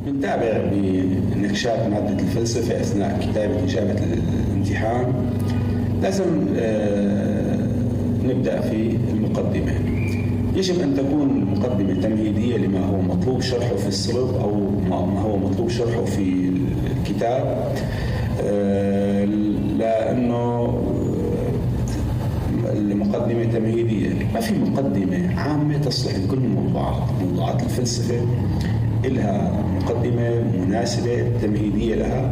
بنتابع بنقاشات مادة الفلسفة أثناء كتابة إجابة الامتحان. لازم نبدأ في المقدمة. يجب أن تكون مقدمة تمهيدية لما هو مطلوب شرحه في الصلب أو ما هو مطلوب شرحه في الكتاب، لأنه المقدمة تمهيدية. ما في مقدمة عامة تصلح لكل موضوعات الفلسفة، إلها مقدمة مناسبة تمهيدية لها،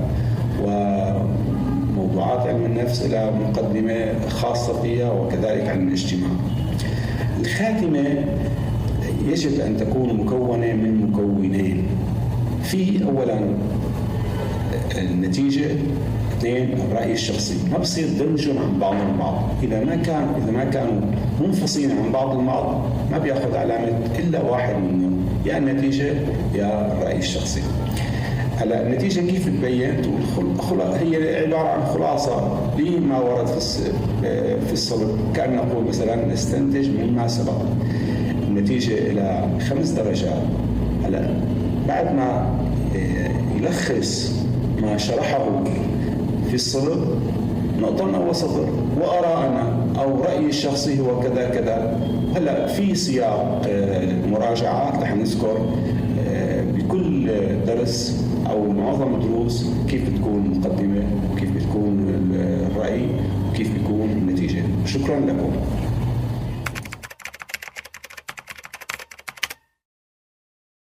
وموضوعات علم النفس لها مقدمة خاصة فيها، وكذلك علم الاجتماع. الخاتمة يجب أن تكون مكونة من مكونين. في أولا النتيجة، اثنين الرأي الشخصي. ما بصير دمجهم عن بعض البعض. إذا ما كانوا منفصلين عن بعض البعض ما بياخذ علامة إلا واحد منهم، يا النتيجة يا الرأي الشخصي. هلا النتيجة كيف تبين؟ هي عبارة عن خلاصة لما ورد في الصلب. كأن نقول مثلا نستنتج مما سبق. النتيجة إلى 5 درجات. هلا بعد ما يلخص ما شرحه في الصلب، نقطة من أول سطر: وأرى أنا أو رأيي الشخصي هو كذا كذا. هلا في سياق مراجعات رح نذكر بكل درس أو معظم الدروس كيف بتكون مقدمة، وكيف بتكون الرأي، وكيف بتكون النتيجة. شكرا لكم.